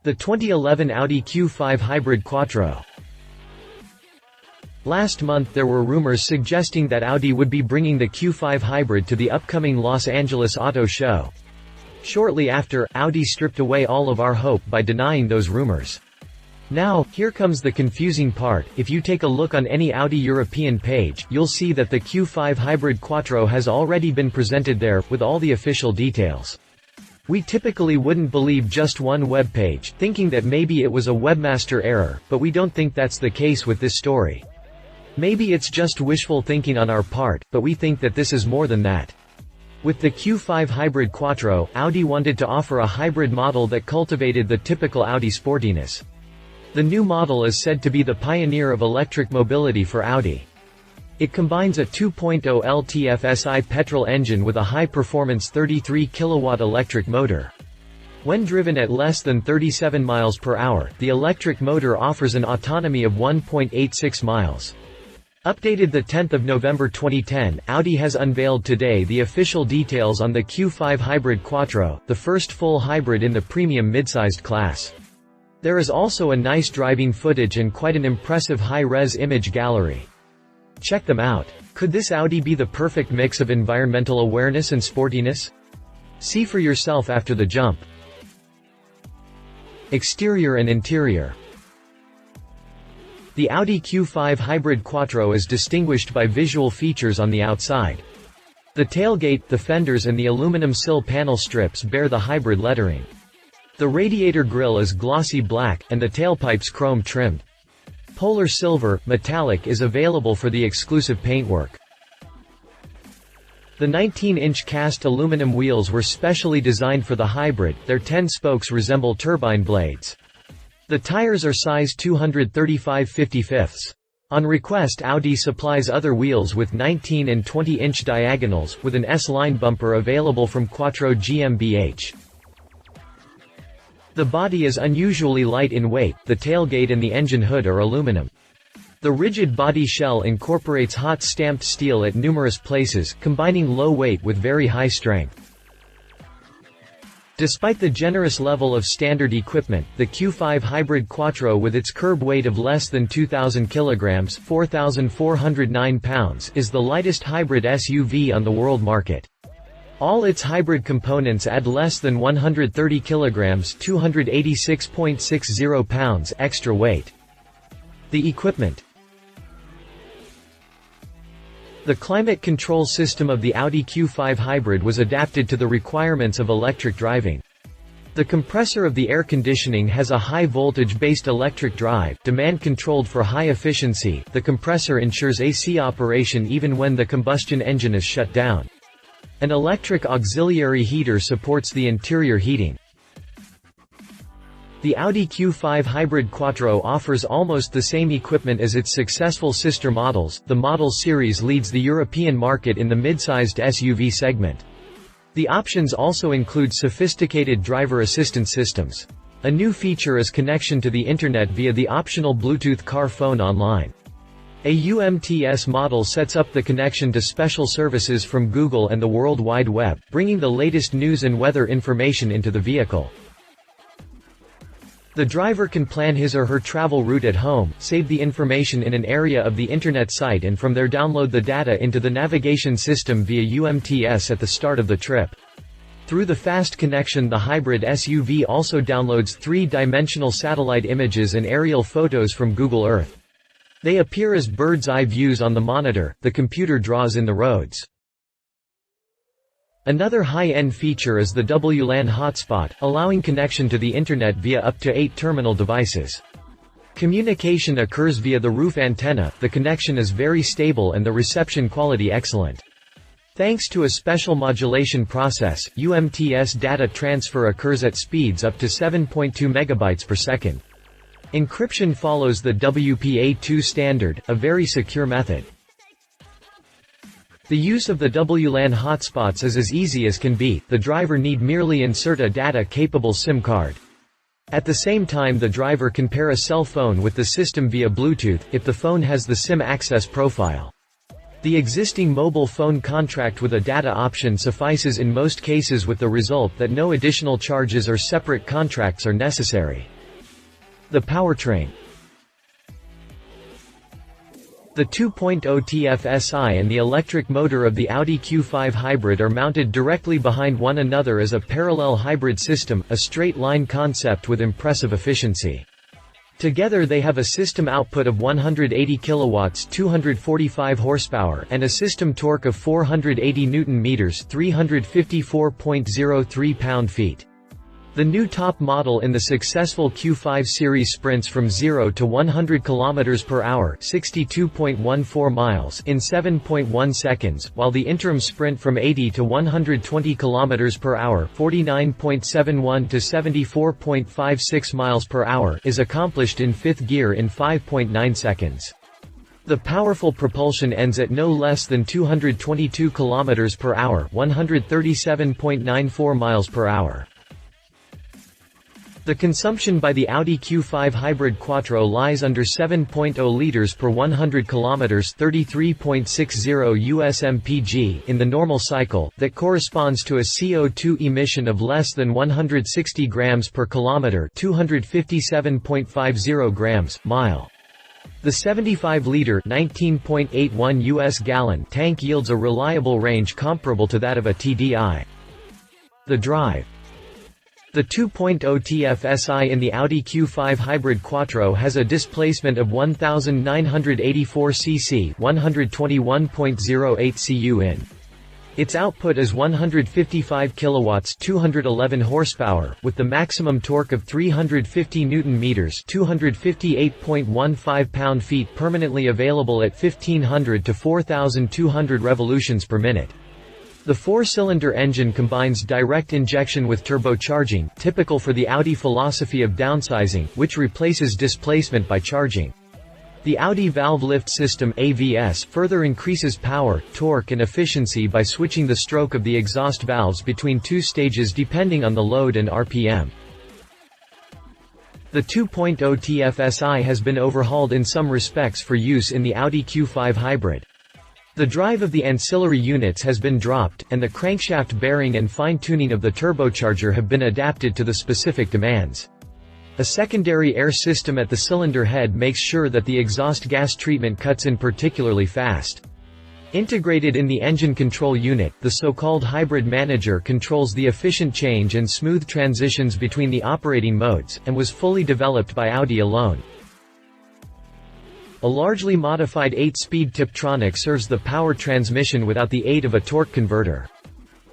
The 2011 Audi Q5 Hybrid Quattro. Last month there were rumors suggesting that Audi would be bringing the Q5 Hybrid to the upcoming Los Angeles Auto Show. Shortly after, Audi stripped away all of our hope by denying those rumors. Now, here comes the confusing part. If you take a look on any Audi European page, you'll see that the Q5 Hybrid Quattro has already been presented there, with all the official details. We typically wouldn't believe just one web page, thinking that maybe it was a webmaster error, but we don't think that's the case with this story. Maybe it's just wishful thinking on our part, but we think that this is more than that. With the Q5 Hybrid Quattro, Audi wanted to offer a hybrid model that cultivated the typical Audi sportiness. The new model is said to be the pioneer of electric mobility for Audi. It combines a 2.0 TFSI petrol engine with a high-performance 33 kilowatt electric motor. When driven at less than 37 miles per hour, the electric motor offers an autonomy of 1.86 miles. Updated the 10th of November 2010, Audi has unveiled today the official details on the Q5 Hybrid Quattro, the first full hybrid in the premium mid-sized class. There is also a nice driving footage and quite an impressive high-res image gallery. Check them out. Could this Audi be the perfect mix of environmental awareness and sportiness? See for yourself after the jump. Exterior and interior. The Audi Q5 Hybrid Quattro is distinguished by visual features on the outside. The tailgate, the fenders and the aluminum sill panel strips bear the hybrid lettering. The radiator grille is glossy black, and the tailpipes chrome trimmed. Polar silver, metallic is available for the exclusive paintwork. The 19-inch cast aluminum wheels were specially designed for the hybrid, their 10 spokes resemble turbine blades. The tires are size 235/55. On request Audi supplies other wheels with 19 and 20-inch diagonals, with an S-line bumper available from Quattro GmbH. The body is unusually light in weight, the tailgate and the engine hood are aluminum. The rigid body shell incorporates hot stamped steel at numerous places, combining low weight with very high strength. Despite the generous level of standard equipment, the Q5 Hybrid Quattro with its curb weight of less than 2,000 kilograms (4,409 pounds) is the lightest hybrid SUV on the world market. All its hybrid components add less than 130 kilograms (286.60 pounds) extra weight. The equipment. The climate control system of the Audi Q5 Hybrid was adapted to the requirements of electric driving. The compressor of the air conditioning has a high voltage-based electric drive, demand controlled for high efficiency. The compressor ensures AC operation even when the combustion engine is shut down. An electric auxiliary heater supports the interior heating. The Audi Q5 Hybrid Quattro offers almost the same equipment as its successful sister models. The model series leads the European market in the mid-sized SUV segment. The options also include sophisticated driver assistance systems. A new feature is connection to the internet via the optional Bluetooth car phone online. A UMTS model sets up the connection to special services from Google and the World Wide Web, bringing the latest news and weather information into the vehicle. The driver can plan his or her travel route at home, save the information in an area of the internet site and from there download the data into the navigation system via UMTS at the start of the trip. Through the fast connection, the hybrid SUV also downloads three-dimensional satellite images and aerial photos from Google Earth. They appear as bird's-eye views on the monitor, the computer draws in the roads. Another high-end feature is the Wlan Hotspot, allowing connection to the internet via up to 8 terminal devices. Communication occurs via the roof antenna, the connection is very stable and the reception quality excellent. Thanks to a special modulation process, UMTS data transfer occurs at speeds up to 7.2 megabytes per second. Encryption follows the WPA2 standard, a very secure method. The use of the Wlan hotspots is as easy as can be. The driver need merely insert a data-capable SIM card. At the same time, the driver can pair a cell phone with the system via Bluetooth, if the phone has the SIM access profile. The existing mobile phone contract with a data option suffices in most cases, with the result that no additional charges or separate contracts are necessary. The powertrain. The 2.0 TFSI and the electric motor of the Audi Q5 Hybrid are mounted directly behind one another as a parallel hybrid system, a straight-line concept with impressive efficiency. Together they have a system output of 180 kilowatts, 245 horsepower, and a system torque of 480 Nm, 354.03 pound-feet. The new top model in the successful Q5 series sprints from 0 to 100 km per hour, 62.14 miles, in 7.1 seconds, while the interim sprint from 80 to 120 km per hour, 49.71 to 74.56 miles per hour, is accomplished in fifth gear in 5.9 seconds. The powerful propulsion ends at no less than 222 km per hour, 137.94 miles per hour. The consumption by the Audi Q5 Hybrid Quattro lies under 7.0 liters per 100 kilometers, 33.60 US mpg in the normal cycle, that corresponds to a CO2 emission of less than 160 grams per kilometer, 257.50 grams mile. The 75-liter (19.81 US gallon) tank yields a reliable range comparable to that of a TDI. The drive. The 2.0 TFSI in the Audi Q5 Hybrid Quattro has a displacement of 1,984 cc, 121.08 cu in. Its output is 155 kilowatts, 211 horsepower, with the maximum torque of 350 Nm, 258.15 pound-feet, permanently available at 1500 to 4200 revolutions per minute. The four-cylinder engine combines direct injection with turbocharging, typical for the Audi philosophy of downsizing, which replaces displacement by charging. The Audi valve lift system (AVS) further increases power, torque and efficiency by switching the stroke of the exhaust valves between two stages depending on the load and RPM. The 2.0 TFSI has been overhauled in some respects for use in the Audi Q5 Hybrid. The drive of the ancillary units has been dropped, and the crankshaft bearing and fine-tuning of the turbocharger have been adapted to the specific demands. A secondary air system at the cylinder head makes sure that the exhaust gas treatment cuts in particularly fast. Integrated in the engine control unit, the so-called Hybrid Manager controls the efficient change and smooth transitions between the operating modes, and was fully developed by Audi alone. A largely modified 8-speed Tiptronic serves the power transmission without the aid of a torque converter.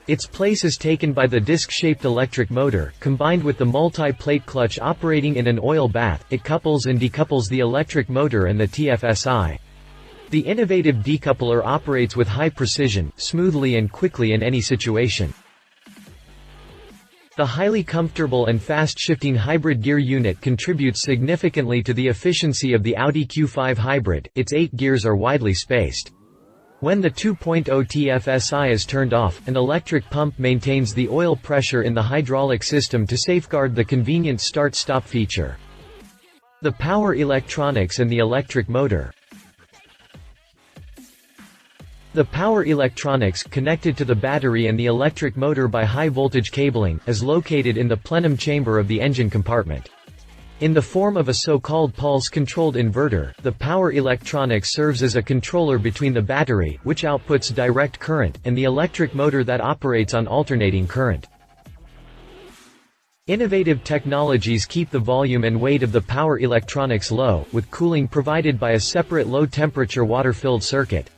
Its place is taken by the disc-shaped electric motor, combined with the multi-plate clutch operating in an oil bath. It couples and decouples the electric motor and the TFSI. The innovative decoupler operates with high precision, smoothly and quickly in any situation. The highly comfortable and fast-shifting hybrid gear unit contributes significantly to the efficiency of the Audi Q5 Hybrid. Its 8 gears are widely spaced. When the 2.0 TFSI is turned off, an electric pump maintains the oil pressure in the hydraulic system to safeguard the convenient start-stop feature. The power electronics and the electric motor. The power electronics, connected to the battery and the electric motor by high-voltage cabling, is located in the plenum chamber of the engine compartment. In the form of a so-called pulse-controlled inverter, the power electronics serves as a controller between the battery, which outputs direct current, and the electric motor that operates on alternating current. Innovative technologies keep the volume and weight of the power electronics low, with cooling provided by a separate low-temperature water-filled circuit.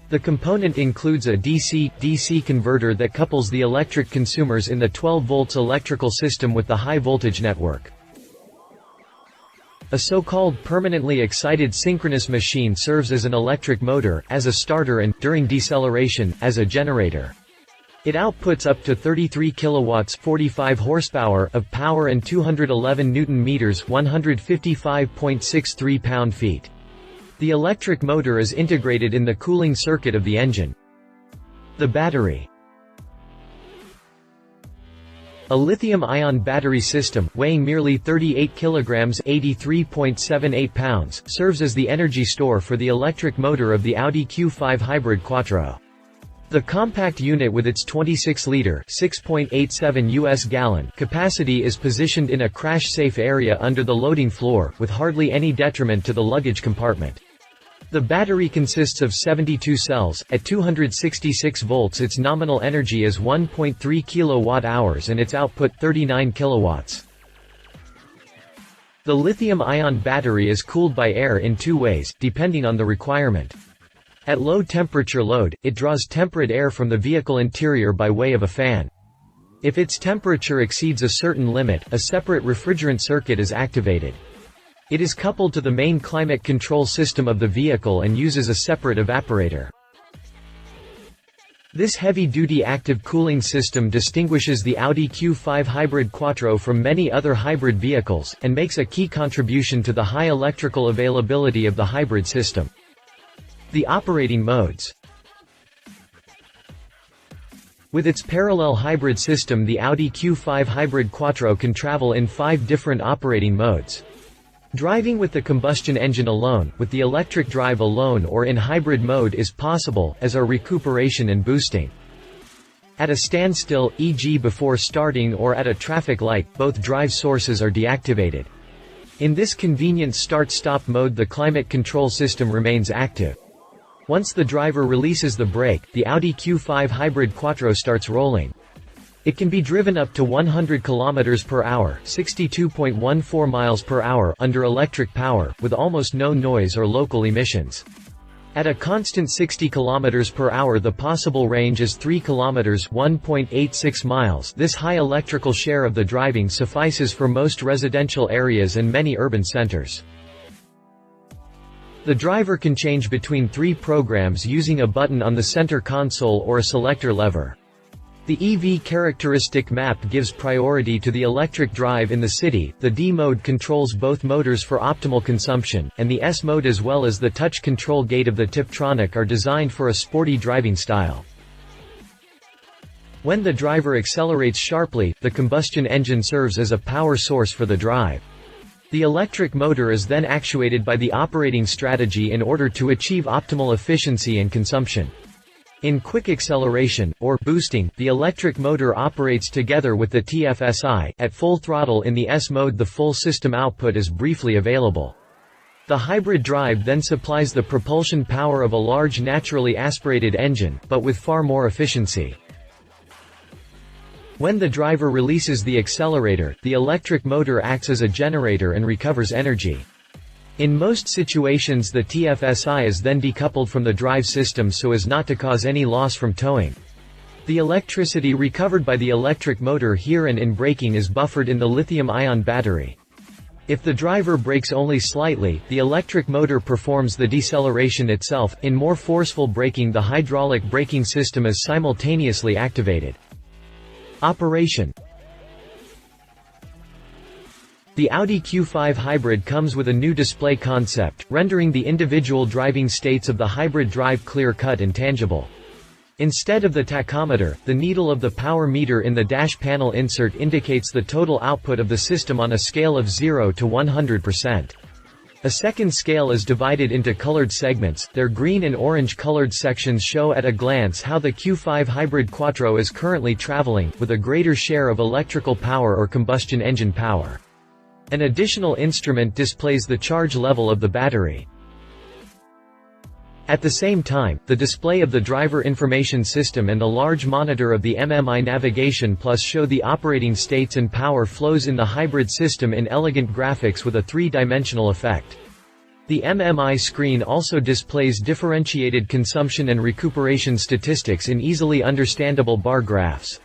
The component includes a DC-DC converter that couples the electric consumers in the 12 volts electrical system with the high-voltage network. A so-called permanently excited synchronous machine serves as an electric motor, as a starter and, during deceleration, as a generator. It outputs up to 33 kilowatts 45 horsepower of power and 211 Nm 155.63 pound-feet. The electric motor is integrated in the cooling circuit of the engine. The battery. A lithium-ion battery system, weighing merely 38 kilograms 83.78 pounds, serves as the energy store for the electric motor of the Audi Q5 Hybrid Quattro. The compact unit with its 26-liter (6.87 US gallon) capacity is positioned in a crash-safe area under the loading floor, with hardly any detriment to the luggage compartment. The battery consists of 72 cells. At 266 volts its nominal energy is 1.3 kilowatt-hours and its output 39 kilowatts. The lithium-ion battery is cooled by air in two ways, depending on the requirement. At low temperature load, it draws temperate air from the vehicle interior by way of a fan. If its temperature exceeds a certain limit, a separate refrigerant circuit is activated. It is coupled to the main climate control system of the vehicle and uses a separate evaporator. This heavy-duty active cooling system distinguishes the Audi Q5 Hybrid Quattro from many other hybrid vehicles, and makes a key contribution to the high electrical availability of the hybrid system. The operating modes. With its parallel hybrid system, the Audi Q5 Hybrid Quattro can travel in 5 different operating modes. Driving with the combustion engine alone, with the electric drive alone, or in hybrid mode is possible, as are recuperation and boosting. At a standstill, e.g. before starting or at a traffic light, both drive sources are deactivated. In this convenient start-stop mode the climate control system remains active. Once the driver releases the brake, the Audi Q5 Hybrid Quattro starts rolling. It can be driven up to 100 km per hour, 62.14 miles per hour under electric power, with almost no noise or local emissions. At a constant 60 km per hour the possible range is 3 km, 1.86 miles. This high electrical share of the driving suffices for most residential areas and many urban centers. The driver can change between 3 programs using a button on the center console or a selector lever. The EV characteristic map gives priority to the electric drive in the city, the D mode controls both motors for optimal consumption, and the S mode as well as the touch control gate of the Tiptronic are designed for a sporty driving style. When the driver accelerates sharply, the combustion engine serves as a power source for the drive. The electric motor is then actuated by the operating strategy in order to achieve optimal efficiency and consumption. In quick acceleration, or boosting, the electric motor operates together with the TFSI. At full throttle in the S mode the full system output is briefly available. The hybrid drive then supplies the propulsion power of a large naturally aspirated engine, but with far more efficiency. When the driver releases the accelerator, the electric motor acts as a generator and recovers energy. In most situations the TFSI is then decoupled from the drive system so as not to cause any loss from towing. The electricity recovered by the electric motor here and in braking is buffered in the lithium-ion battery. If the driver brakes only slightly, the electric motor performs the deceleration itself. In more forceful braking the hydraulic braking system is simultaneously activated. Operation. The Audi Q5 Hybrid comes with a new display concept, rendering the individual driving states of the hybrid drive clear-cut and tangible. Instead of the tachometer, the needle of the power meter in the dash panel insert indicates the total output of the system on a scale of 0 to 100%. A second scale is divided into colored segments. Their green and orange colored sections show at a glance how the Q5 Hybrid Quattro is currently traveling, with a greater share of electrical power or combustion engine power. An additional instrument displays the charge level of the battery. At the same time, the display of the driver information system and a large monitor of the MMI Navigation Plus show the operating states and power flows in the hybrid system in elegant graphics with a 3-dimensional effect. The MMI screen also displays differentiated consumption and recuperation statistics in easily understandable bar graphs.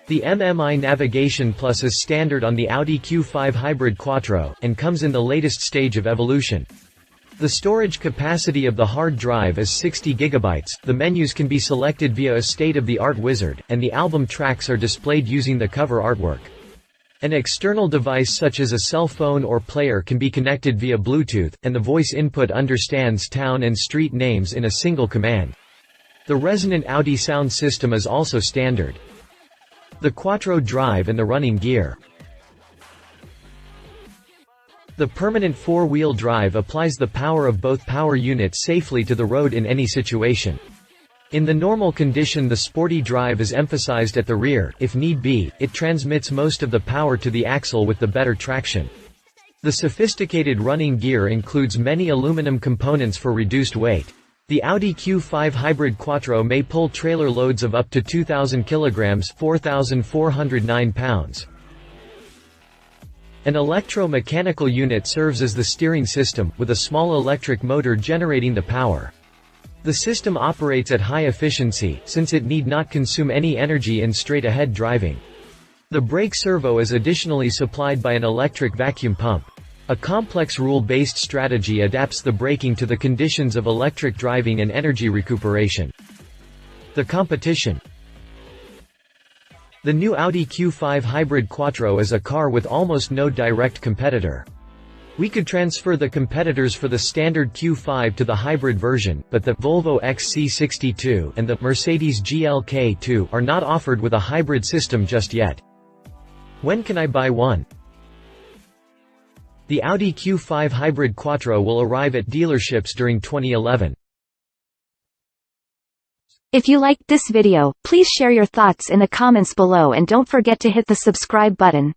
The MMI Navigation Plus is standard on the Audi Q5 Hybrid Quattro, and comes in the latest stage of evolution. The storage capacity of the hard drive is 60 GB, the menus can be selected via a state-of-the-art wizard, and the album tracks are displayed using the cover artwork. An external device such as a cell phone or player can be connected via Bluetooth, and the voice input understands town and street names in a single command. The resonant Audi sound system is also standard. The Quattro drive and the running gear. The permanent 4-wheel drive applies the power of both power units safely to the road in any situation. In the normal condition, the sporty drive is emphasized at the rear. If need be, it transmits most of the power to the axle with the better traction. The sophisticated running gear includes many aluminum components for reduced weight. The Audi Q5 Hybrid Quattro may pull trailer loads of up to 2,000 kilograms (4,409 pounds). An electro-mechanical unit serves as the steering system, with a small electric motor generating the power. The system operates at high efficiency, since it need not consume any energy in straight-ahead driving. The brake servo is additionally supplied by an electric vacuum pump. A complex rule-based strategy adapts the braking to the conditions of electric driving and energy recuperation. The competition. The new Audi Q5 Hybrid Quattro is a car with almost no direct competitor. We could transfer the competitors for the standard Q5 to the hybrid version, but the Volvo XC62 and the Mercedes GLK2 are not offered with a hybrid system just yet. When can I buy one? The Audi Q5 Hybrid Quattro will arrive at dealerships during 2011. If you liked this video, please share your thoughts in the comments below and don't forget to hit the subscribe button.